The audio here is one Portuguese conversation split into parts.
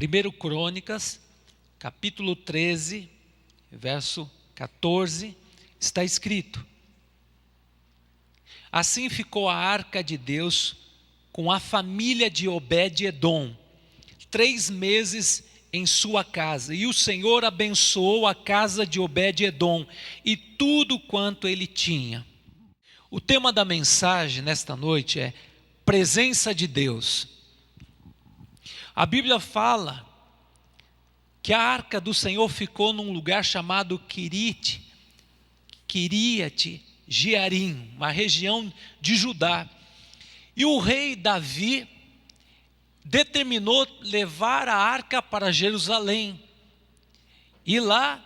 1 Crônicas, capítulo 13, verso 14, está escrito: assim ficou a arca de Deus com a família de Obed-edom, 3 meses em sua casa, e o Senhor abençoou a casa de Obed-edom e tudo quanto ele tinha. O tema da mensagem nesta noite é presença de Deus. A Bíblia fala que a arca do Senhor ficou num lugar chamado Quiriate Jearim, uma região de Judá. E o rei Davi determinou levar a arca para Jerusalém e lá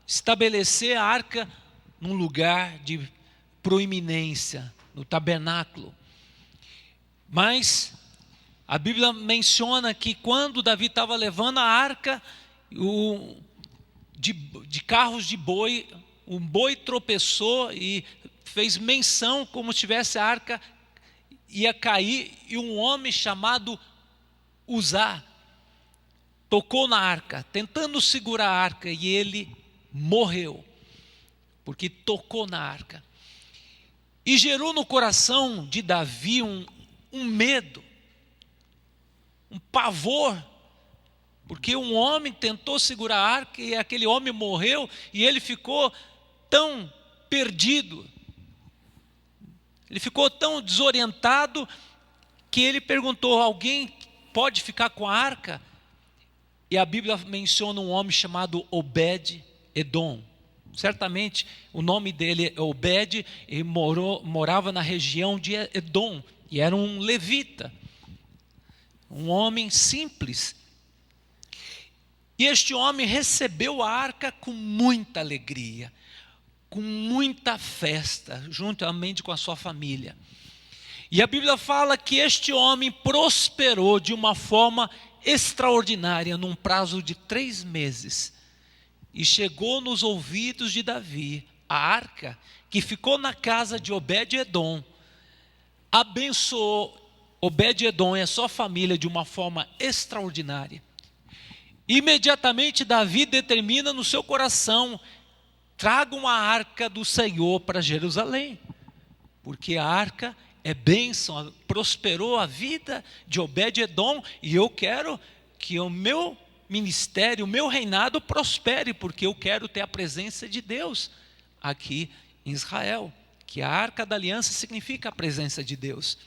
estabelecer a arca num lugar de proeminência, no tabernáculo. Mas a Bíblia menciona que quando Davi estava levando a arca de carros de boi, um boi tropeçou e fez menção como se tivesse a arca ia cair, e um homem chamado Uzá tocou na arca, tentando segurar a arca, e ele morreu, porque tocou na arca. E gerou no coração de Davi um medo, um pavor, porque um homem tentou segurar a arca e aquele homem morreu, e ele ficou tão perdido, ele ficou tão desorientado, que ele perguntou: alguém pode ficar com a arca? E a Bíblia menciona um homem chamado Obed-edom. Certamente o nome dele é Obed, e morava na região de Edom, e era um levita, um homem simples. E este homem recebeu a arca com muita alegria, com muita festa, juntamente com a sua família. E a Bíblia fala que este homem prosperou de uma forma extraordinária, num prazo de 3 meses. E chegou nos ouvidos de Davi a arca, que ficou na casa de Obed-edom, abençoou Obed-edom e a sua família de uma forma extraordinária. Imediatamente Davi determina no seu coração: tragam a arca do Senhor para Jerusalém, porque a arca é bênção, prosperou a vida de Obed-edom, e eu quero que o meu ministério, o meu reinado prospere, porque eu quero ter a presença de Deus aqui em Israel, que a arca da aliança significa a presença de Deus.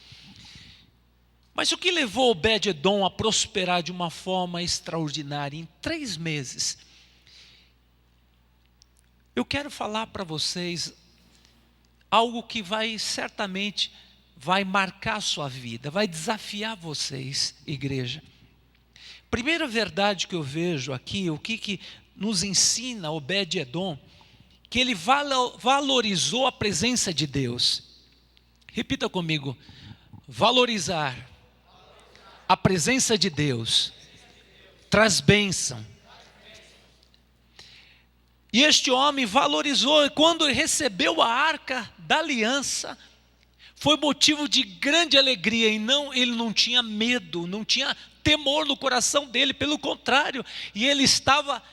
Mas o que levou Obed-edom a prosperar de uma forma extraordinária em 3 meses? Eu quero falar para vocês algo que certamente vai marcar a sua vida, vai desafiar vocês, igreja. Primeira verdade que eu vejo aqui, o que nos ensina Obed-edom, que ele valorizou a presença de Deus. Repita comigo: valorizar a presença de Deus traz bênção. E este homem valorizou, e quando recebeu a arca da aliança, foi motivo de grande alegria, e ele não tinha medo, não tinha temor no coração dele, pelo contrário, e ele estava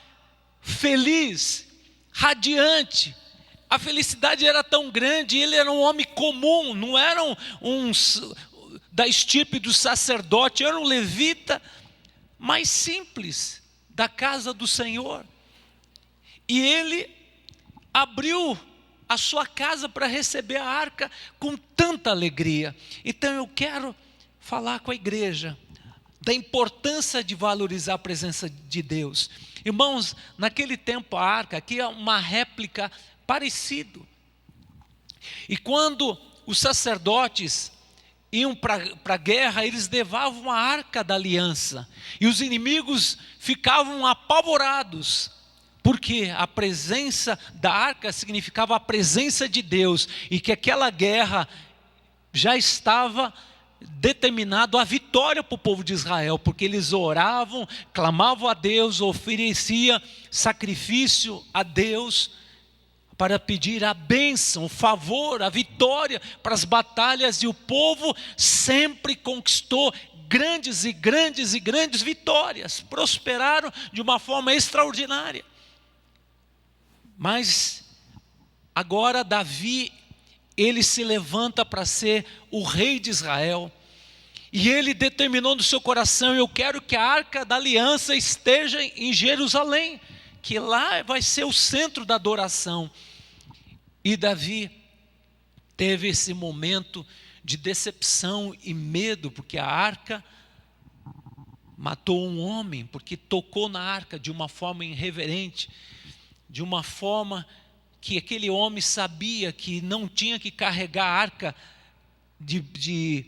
feliz, radiante. A felicidade era tão grande, ele era um homem comum, não era da estirpe do sacerdote, era um levita mais simples, da casa do Senhor. E ele abriu a sua casa para receber a arca com tanta alegria. Então eu quero falar com a igreja da importância de valorizar a presença de Deus. Irmãos, naquele tempo a arca, aqui é uma réplica parecido. E quando os sacerdotes iam para a guerra, eles levavam a arca da aliança, e os inimigos ficavam apavorados, porque a presença da arca significava a presença de Deus, e que aquela guerra já estava determinado a vitória para o povo de Israel, porque eles oravam, clamavam a Deus, ofereciam sacrifício a Deus, para pedir a bênção, o favor, a vitória para as batalhas, e o povo sempre conquistou grandes e grandes e grandes vitórias, prosperaram de uma forma extraordinária. Mas agora Davi, ele se levanta para ser o rei de Israel, e ele determinou no seu coração: eu quero que a arca da aliança esteja em Jerusalém, que lá vai ser o centro da adoração. E Davi teve esse momento de decepção e medo, porque a arca matou um homem, porque tocou na arca de uma forma irreverente, de uma forma que aquele homem sabia que não tinha que carregar a arca de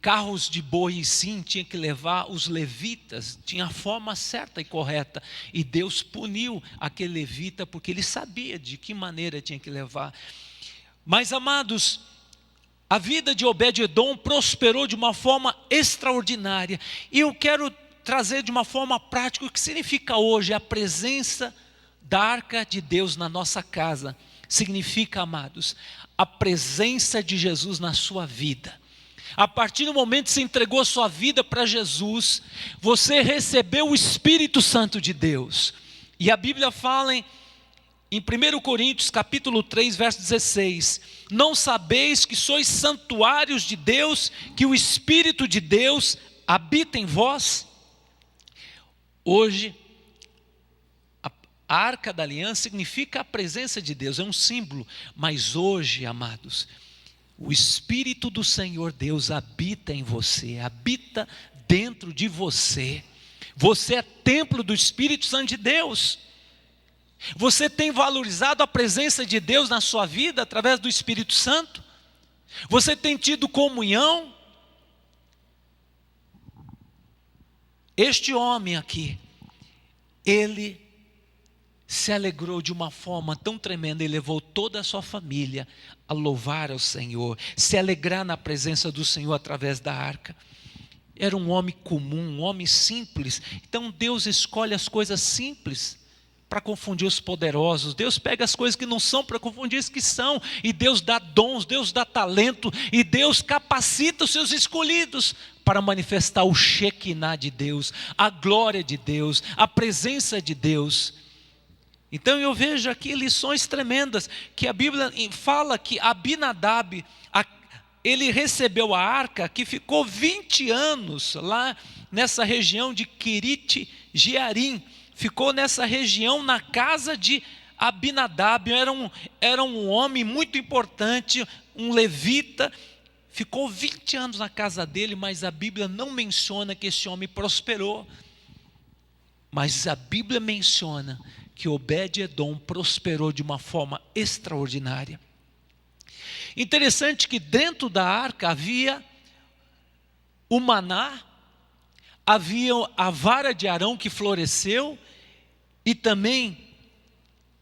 carros de boi, e sim tinha que levar os levitas, tinha a forma certa e correta, e Deus puniu aquele levita, porque ele sabia de que maneira tinha que levar. Mas, amados, a vida de Obed-edom prosperou de uma forma extraordinária, e eu quero trazer de uma forma prática o que significa hoje a presença da arca de Deus na nossa casa. Significa, amados, a presença de Jesus na sua vida. A partir do momento que você entregou a sua vida para Jesus, você recebeu o Espírito Santo de Deus. E a Bíblia fala em 1 Coríntios capítulo 3, verso 16: não sabeis que sois santuários de Deus, que o Espírito de Deus habita em vós? Hoje, a arca da aliança significa a presença de Deus, é um símbolo. Mas hoje, amados, o Espírito do Senhor Deus habita em você, habita dentro de você. Você é templo do Espírito Santo de Deus. Você tem valorizado a presença de Deus na sua vida através do Espírito Santo? Você tem tido comunhão? Este homem aqui, ele se alegrou de uma forma tão tremenda, e levou toda a sua família a louvar ao Senhor, se alegrar na presença do Senhor através da arca. Era um homem comum, um homem simples. Então Deus escolhe as coisas simples para confundir os poderosos. Deus pega as coisas que não são para confundir as que são, e Deus dá dons, Deus dá talento, e Deus capacita os seus escolhidos para manifestar o Shekinah de Deus, a glória de Deus, a presença de Deus. Então eu vejo aqui lições tremendas, que a Bíblia fala que Abinadab, ele recebeu a arca, que ficou 20 anos lá nessa região de Quirite Jearim, ficou nessa região na casa de Abinadab, era um homem muito importante, um levita, ficou 20 anos na casa dele, mas a Bíblia não menciona que esse homem prosperou. Mas a Bíblia menciona que Obed-edom prosperou de uma forma extraordinária. Interessante que dentro da arca havia o maná, havia a vara de Arão que floresceu, e também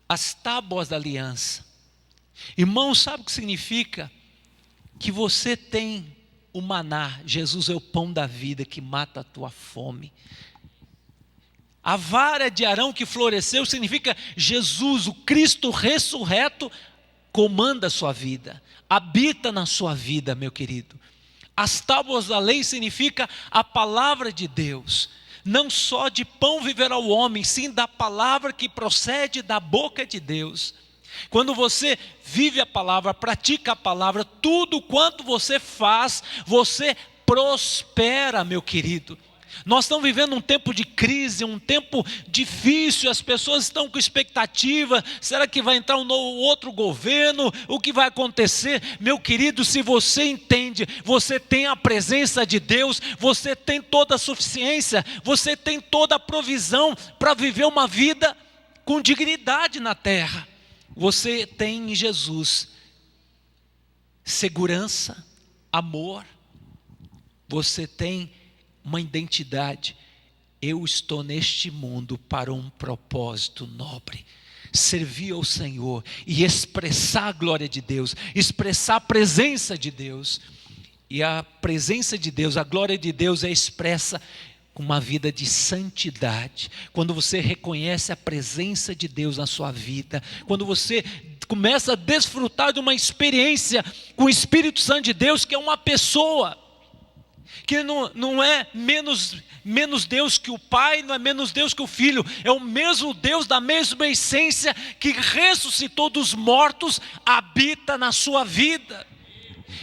as tábuas da aliança. Irmãos, sabe o que significa? Que você tem o maná. Jesus é o pão da vida que mata a tua fome. A vara de Arão que floresceu significa Jesus, o Cristo ressurreto, comanda a sua vida, habita na sua vida, meu querido. As tábuas da lei significa a palavra de Deus. Não só de pão viverá o homem, sim da palavra que procede da boca de Deus. Quando você vive a palavra, pratica a palavra, tudo quanto você faz, você prospera, meu querido. Nós estamos vivendo um tempo de crise, um tempo difícil, as pessoas estão com expectativa, será que vai entrar um outro governo, o que vai acontecer? Meu querido, se você entende, você tem a presença de Deus, você tem toda a suficiência, você tem toda a provisão para viver uma vida com dignidade na terra. Você tem em Jesus segurança, amor, você tem uma identidade. Eu estou neste mundo para um propósito nobre, servir ao Senhor e expressar a glória de Deus, expressar a presença de Deus. E a presença de Deus, a glória de Deus é expressa com uma vida de santidade. Quando você reconhece a presença de Deus na sua vida, quando você começa a desfrutar de uma experiência com o Espírito Santo de Deus, que é uma pessoa. que não é menos Deus que o Pai, não é menos Deus que o Filho, é o mesmo Deus da mesma essência que ressuscitou dos mortos, habita na sua vida,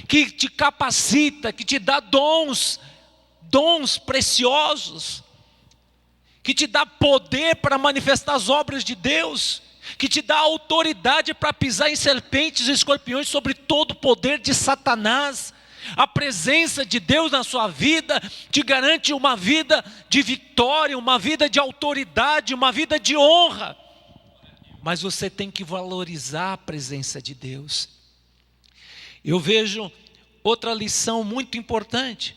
que te capacita, que te dá dons preciosos, que te dá poder para manifestar as obras de Deus, que te dá autoridade para pisar em serpentes e escorpiões sobre todo o poder de Satanás. A presença de Deus na sua vida te garante uma vida de vitória, uma vida de autoridade, uma vida de honra. Mas você tem que valorizar a presença de Deus. Eu vejo outra lição muito importante.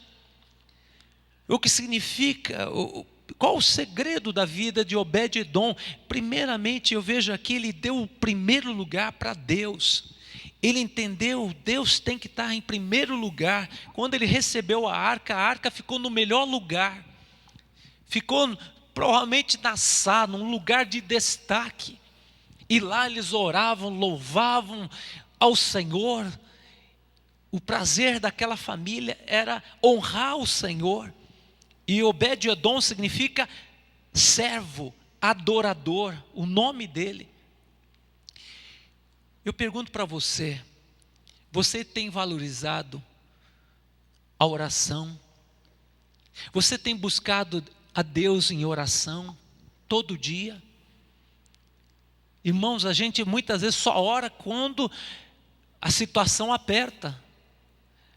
O que significa, qual o segredo da vida de Obed-edom? Primeiramente, eu vejo aqui, ele deu o primeiro lugar para Deus. Ele entendeu, Deus tem que estar em primeiro lugar. Quando ele recebeu a arca ficou no melhor lugar. Ficou provavelmente na sala, num lugar de destaque. E lá eles oravam, louvavam ao Senhor. O prazer daquela família era honrar o Senhor. E Obed-edom significa servo, adorador, o nome dele. Eu pergunto para você, você tem valorizado a oração? Você tem buscado a Deus em oração todo dia? Irmãos, a gente muitas vezes só ora quando a situação aperta.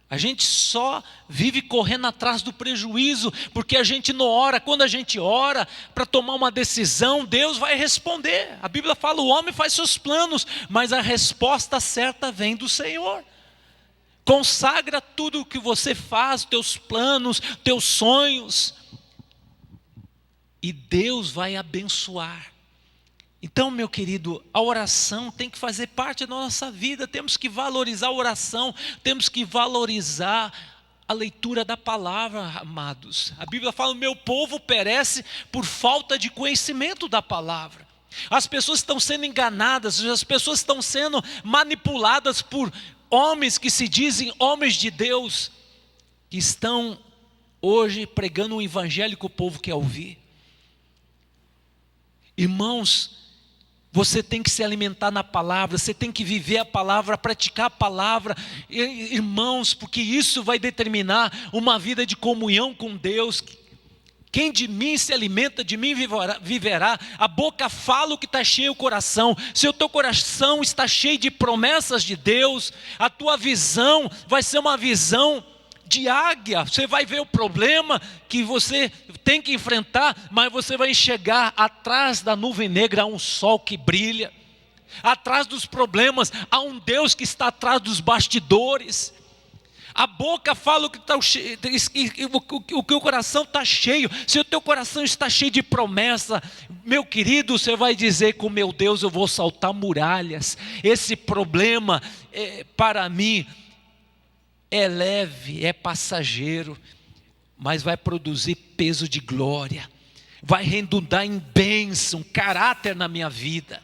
A gente só vive correndo atrás do prejuízo, porque a gente não ora. Quando a gente ora para tomar uma decisão, Deus vai responder. A Bíblia fala, o homem faz seus planos, mas a resposta certa vem do Senhor. Consagra tudo o que você faz, teus planos, teus sonhos, e Deus vai abençoar. Então, meu querido, a oração tem que fazer parte da nossa vida. Temos que valorizar a oração, temos que valorizar a leitura da palavra, amados. A Bíblia fala, o meu povo perece por falta de conhecimento da palavra. As pessoas estão sendo enganadas, as pessoas estão sendo manipuladas por homens que se dizem homens de Deus, que estão hoje pregando um evangelho que o povo quer ouvir. Irmãos, você tem que se alimentar na palavra, você tem que viver a palavra, praticar a palavra, irmãos, porque isso vai determinar uma vida de comunhão com Deus. Quem de mim se alimenta, de mim viverá. A boca fala o que está cheio o coração. Se o teu coração está cheio de promessas de Deus, a tua visão vai ser uma visão de águia. Você vai ver o problema que você tem que enfrentar, mas você vai enxergar atrás da nuvem negra há um sol que brilha. Atrás dos problemas há um Deus que está atrás dos bastidores. A boca fala o que o coração está cheio. Se o teu coração está cheio de promessa, meu querido, você vai dizer, com meu Deus eu vou saltar muralhas. Esse problema para mim é leve, é passageiro, mas vai produzir peso de glória, vai redundar em bênção, caráter na minha vida.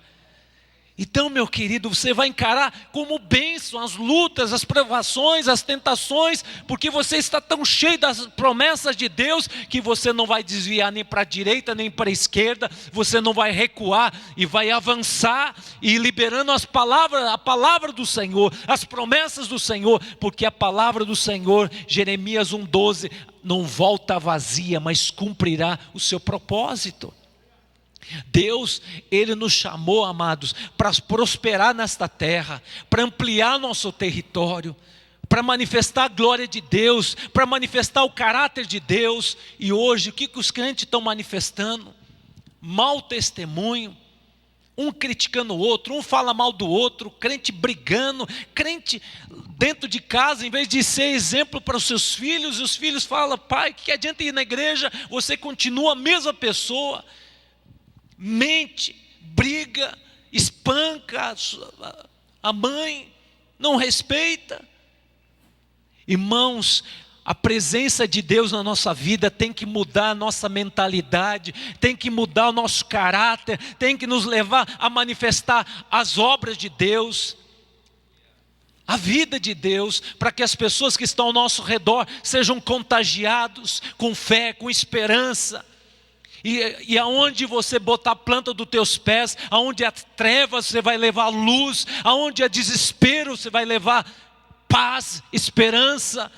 Então, meu querido, você vai encarar como bênção as lutas, as provações, as tentações, porque você está tão cheio das promessas de Deus, que você não vai desviar nem para a direita, nem para a esquerda, você não vai recuar, e vai avançar, e liberando a palavra do Senhor, as promessas do Senhor, porque a palavra do Senhor, Jeremias 1,12, não volta vazia, mas cumprirá o seu propósito. Deus, Ele nos chamou, amados, para prosperar nesta terra, para ampliar nosso território, para manifestar a glória de Deus, para manifestar o caráter de Deus. E hoje, o que os crentes estão manifestando? Mau testemunho, um criticando o outro, um fala mal do outro, crente brigando, crente dentro de casa, em vez de ser exemplo para os seus filhos, e os filhos falam, pai, que adianta ir na igreja, você continua a mesma pessoa. Mente, briga, espanca a mãe, não respeita. Irmãos, a presença de Deus na nossa vida tem que mudar a nossa mentalidade, tem que mudar o nosso caráter, tem que nos levar a manifestar as obras de Deus. a vida de Deus, para que as pessoas que estão ao nosso redor sejam contagiados com fé, com esperança. E aonde você botar a planta dos teus pés, aonde há trevas você vai levar luz, aonde há desespero você vai levar paz, esperança.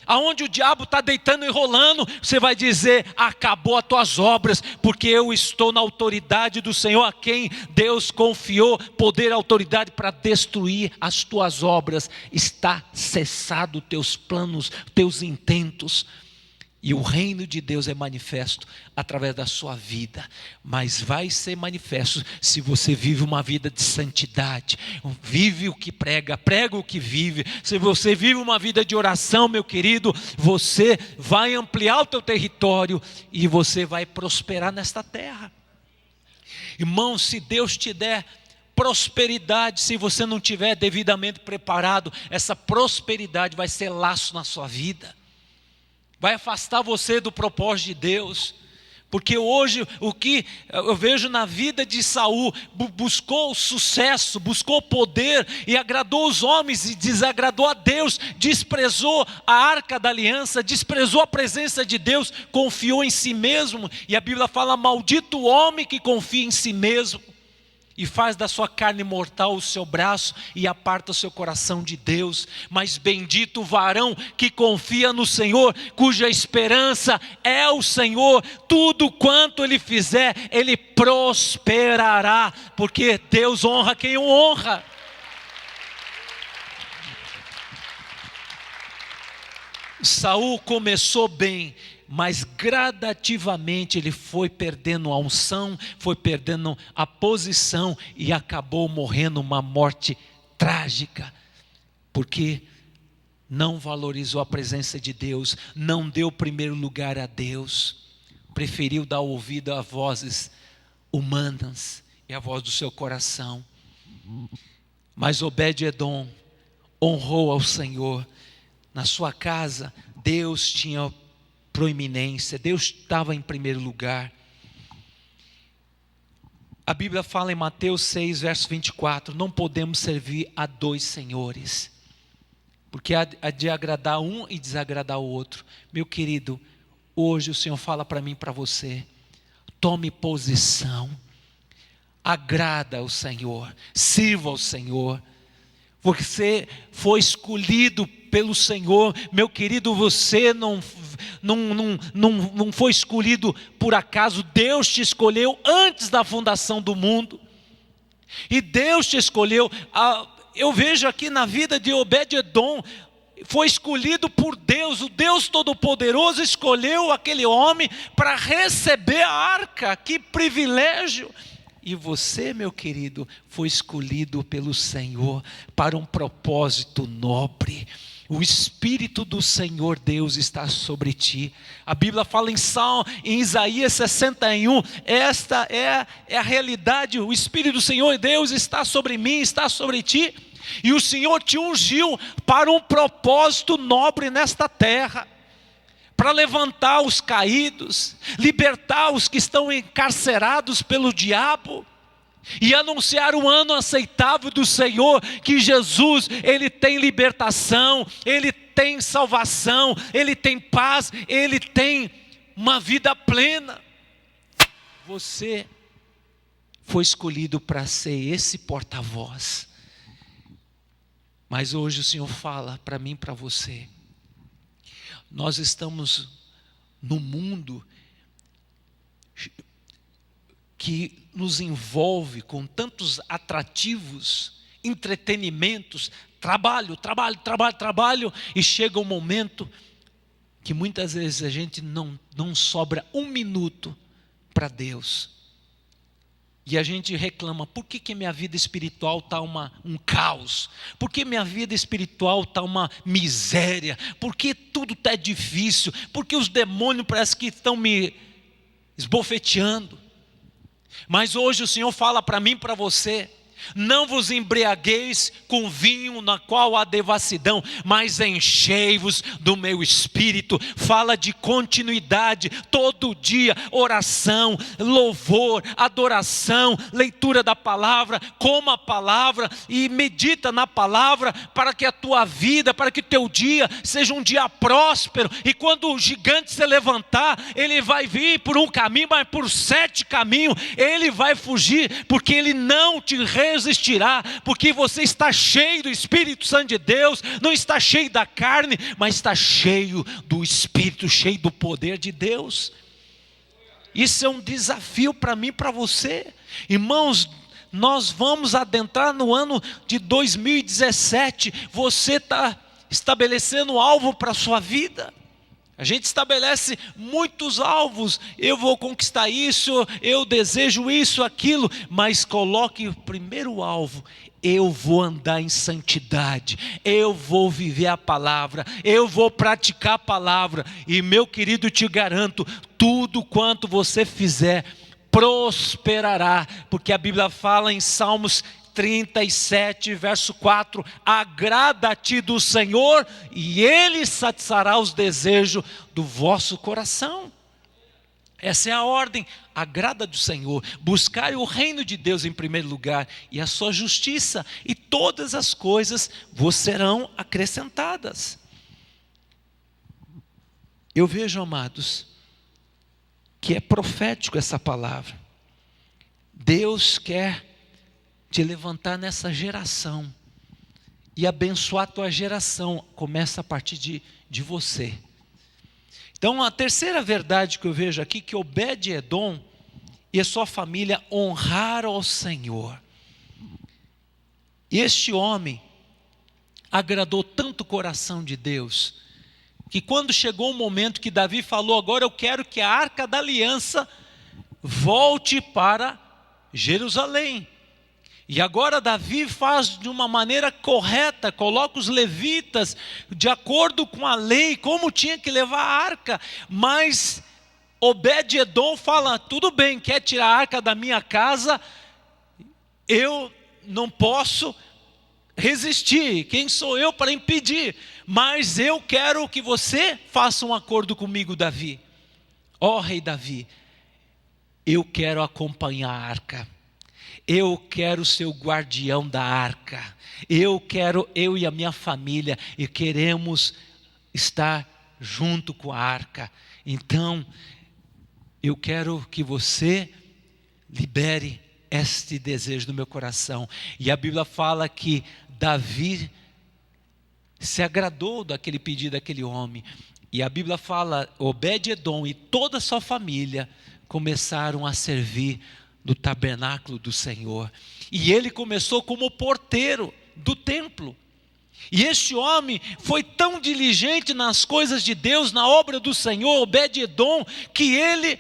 Aonde o diabo está deitando e rolando, você vai dizer: acabou as tuas obras, porque eu estou na autoridade do Senhor, a quem Deus confiou poder e autoridade para destruir as tuas obras. Está cessado teus planos, teus intentos. E o reino de Deus é manifesto através da sua vida. Mas vai ser manifesto se você vive uma vida de santidade. Vive o que prega, prega o que vive. Se você vive uma vida de oração, meu querido, você vai ampliar o teu território e você vai prosperar nesta terra. Irmão, se Deus te der prosperidade, se você não tiver devidamente preparado, essa prosperidade vai ser laço na sua vida. Vai afastar você do propósito de Deus. Porque hoje o que eu vejo na vida de Saul, buscou o sucesso, buscou o poder e agradou os homens e desagradou a Deus, desprezou a arca da aliança, desprezou a presença de Deus, confiou em si mesmo. E a Bíblia fala: maldito o homem que confia em si mesmo e faz da sua carne mortal o seu braço e aparta o seu coração de Deus. Mas bendito o varão que confia no Senhor, cuja esperança é o Senhor. Tudo quanto ele fizer, ele prosperará, porque Deus honra quem o honra. Saul começou bem, mas gradativamente ele foi perdendo a unção, foi perdendo a posição e acabou morrendo uma morte trágica, porque não valorizou a presença de Deus, não deu primeiro lugar a Deus, preferiu dar ouvido a vozes humanas e a voz do seu coração. Mas Obed-edom honrou ao Senhor. Na sua casa Deus tinha proeminência, Deus estava em primeiro lugar. A Bíblia fala em Mateus 6, verso 24: não podemos servir a dois senhores, porque há de agradar um e desagradar o outro. Meu querido, hoje o Senhor fala para mim e para você: tome posição, agrada ao Senhor, sirva ao Senhor. Você foi escolhido pelo Senhor, meu querido. Você não foi escolhido por acaso. Deus te escolheu antes da fundação do mundo, e Deus te escolheu. Eu vejo aqui na vida de Obed-edom, foi escolhido por Deus. O Deus Todo-Poderoso escolheu aquele homem para receber a arca. Que privilégio! E você, meu querido, foi escolhido pelo Senhor para um propósito nobre. O Espírito do Senhor Deus está sobre ti. A Bíblia fala em Isaías 61, esta é a realidade. O Espírito do Senhor Deus está sobre mim, está sobre ti. E o Senhor te ungiu para um propósito nobre nesta terra, para levantar os caídos, libertar os que estão encarcerados pelo diabo, e anunciar o ano aceitável do Senhor, que Jesus, Ele tem libertação, Ele tem salvação, Ele tem paz, Ele tem uma vida plena. Você foi escolhido para ser esse porta-voz. Mas hoje o Senhor fala para mim e para você: nós estamos num mundo que nos envolve com tantos atrativos, entretenimentos, trabalho, e chega um momento que muitas vezes a gente não sobra um minuto para Deus. E a gente reclama: por que minha vida espiritual está um caos? Por que minha vida espiritual está uma miséria? Por que tudo está difícil? Por que os demônios parece que estão me esbofeteando? Mas hoje o Senhor fala para mim e para você: Não vos embriagueis com vinho na qual há devassidão, mas enchei-vos do meu espírito. Fala de continuidade, todo dia, oração, louvor, adoração, leitura da palavra, coma a palavra e medita na palavra, para que a tua vida, para que o teu dia seja um dia próspero, e quando o gigante se levantar, ele vai vir por um caminho, mas por 7 caminhos, ele vai fugir, porque ele não te resistirá, porque você está cheio do Espírito Santo de Deus, não está cheio da carne, mas está cheio do Espírito, cheio do poder de Deus. Isso é um desafio para mim e para você, irmãos. Nós vamos adentrar no ano de 2017, você está estabelecendo alvo para a sua vida? A gente estabelece muitos alvos, eu vou conquistar isso, eu desejo isso, aquilo, mas coloque o primeiro alvo: eu vou andar em santidade, eu vou viver a palavra, eu vou praticar a palavra, e meu querido, te garanto, tudo quanto você fizer, prosperará, porque a Bíblia fala em Salmos 37, verso 4, agrada-te do Senhor, e Ele satisfará os desejos do vosso coração. Essa é a ordem: agrada do Senhor, buscai o reino de Deus em primeiro lugar, e a sua justiça, e todas as coisas vos serão acrescentadas. Eu vejo, amados, que é profético essa palavra. Deus quer te levantar nessa geração e abençoar a tua geração. Começa a partir de você. Então, a terceira verdade que eu vejo aqui, que Obed-Edom e a sua família honraram ao Senhor. E este homem agradou tanto o coração de Deus, que quando chegou o momento que Davi falou: agora eu quero que a arca da aliança volte para Jerusalém. E agora Davi faz de uma maneira correta, coloca os levitas de acordo com a lei, como tinha que levar a arca. Mas Obed-Edom fala: tudo bem, quer tirar a arca da minha casa, eu não posso resistir, quem sou eu para impedir? Mas eu quero que você faça um acordo comigo, Davi. Ó rei Davi, eu quero acompanhar a arca, eu quero ser o guardião da arca, eu e a minha família, e queremos estar junto com a arca. Então, eu quero que você libere este desejo do meu coração. E a Bíblia fala que Davi se agradou daquele pedido daquele homem. E a Bíblia fala: Obed-Edom e toda a sua família começaram a servir no tabernáculo do Senhor. E ele começou como porteiro do templo. E este homem foi tão diligente nas coisas de Deus, na obra do Senhor, Obed-Edom, que ele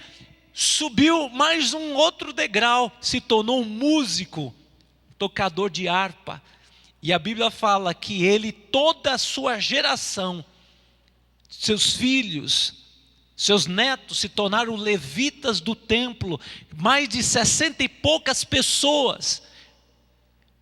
subiu mais um outro degrau, se tornou um músico, tocador de harpa. E a Bíblia fala que ele, toda a sua geração, seus filhos, seus netos se tornaram levitas do templo. Mais de 60 e poucas pessoas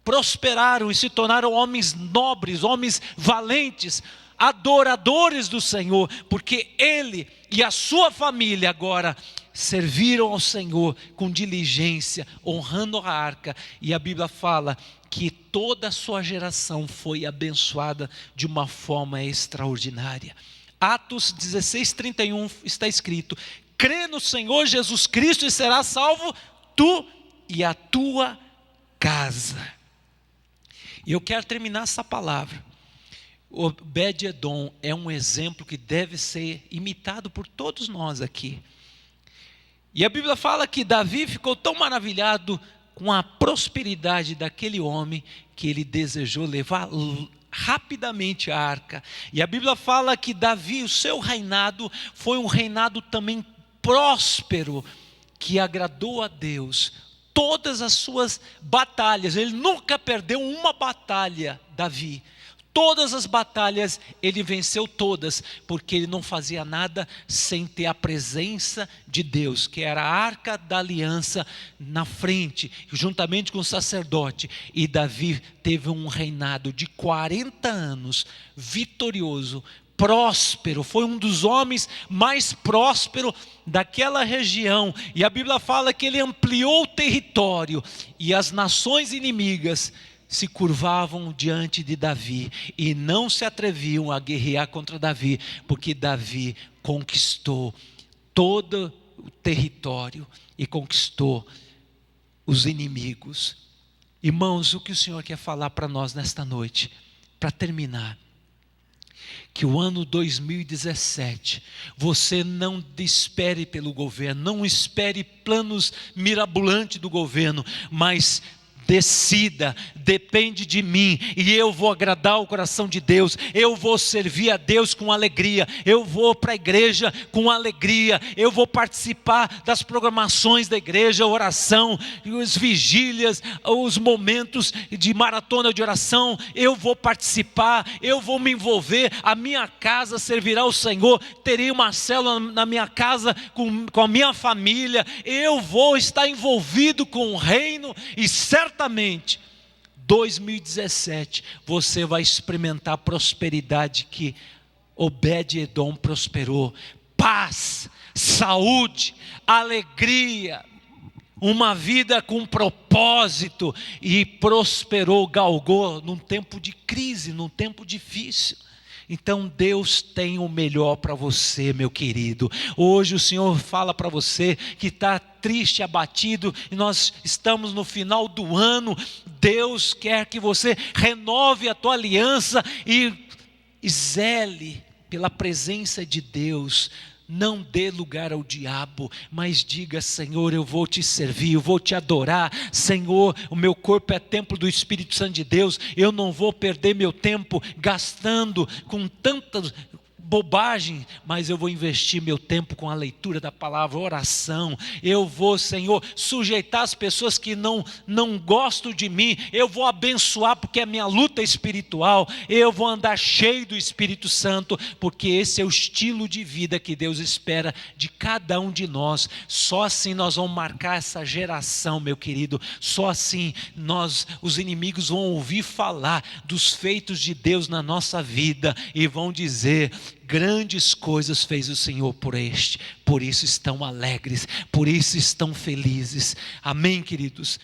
prosperaram e se tornaram homens nobres, homens valentes, adoradores do Senhor, porque ele e a sua família agora serviram ao Senhor com diligência, honrando a arca. E a Bíblia fala que toda a sua geração foi abençoada de uma forma extraordinária. Atos 16:31 está escrito: crê no Senhor Jesus Cristo e serás salvo tu e a tua casa. E eu quero terminar essa palavra. Obed-Edom é um exemplo que deve ser imitado por todos nós aqui. E a Bíblia fala que Davi ficou tão maravilhado com a prosperidade daquele homem, que ele desejou levar rapidamente a arca. E a Bíblia fala que Davi, o seu reinado, foi um reinado também próspero, que agradou a Deus. Todas as suas batalhas, ele nunca perdeu uma batalha, Davi. Todas as batalhas ele venceu todas, porque ele não fazia nada sem ter a presença de Deus, que era a arca da aliança na frente, juntamente com o sacerdote. E Davi teve um reinado de 40 anos, vitorioso, próspero, foi um dos homens mais prósperos daquela região. E a Bíblia fala que ele ampliou o território, e as nações inimigas se curvavam diante de Davi e não se atreviam a guerrear contra Davi, porque Davi conquistou todo o território e conquistou os inimigos. Irmãos, o que o Senhor quer falar para nós nesta noite, para terminar, que o ano 2017, você não espere pelo governo, não espere planos mirabolantes do governo, mas decida, depende de mim, e eu vou agradar o coração de Deus, eu vou servir a Deus com alegria, eu vou para a igreja com alegria, eu vou participar das programações da igreja, oração, as vigílias, os momentos de maratona de oração, eu vou participar, eu vou me envolver, a minha casa servirá ao Senhor, terei uma célula na minha casa com a minha família, eu vou estar envolvido com o reino, e certamente 2017 você vai experimentar a prosperidade que Obed-Edom prosperou, paz, saúde, alegria, uma vida com propósito, e prosperou, galgou num tempo de crise, num tempo difícil. Então Deus tem o melhor para você, meu querido. Hoje o Senhor fala para você que está triste, abatido, e nós estamos no final do ano. Deus quer que você renove a tua aliança e zele pela presença de Deus. Não dê lugar ao diabo, mas diga: Senhor, eu vou te servir, eu vou te adorar. Senhor, o meu corpo é templo do Espírito Santo de Deus, eu não vou perder meu tempo gastando com tantas bobagem, mas eu vou investir meu tempo com a leitura da palavra, oração. Eu vou, Senhor, sujeitar as pessoas que não gostam de mim, eu vou abençoar, porque a minha luta é espiritual. Eu vou andar cheio do Espírito Santo, porque esse é o estilo de vida que Deus espera de cada um de nós. Só assim nós vamos marcar essa geração, meu querido. Só assim os inimigos vão ouvir falar dos feitos de Deus na nossa vida e vão dizer: grandes coisas fez o Senhor por isso estão alegres, por isso estão felizes. Amém, queridos?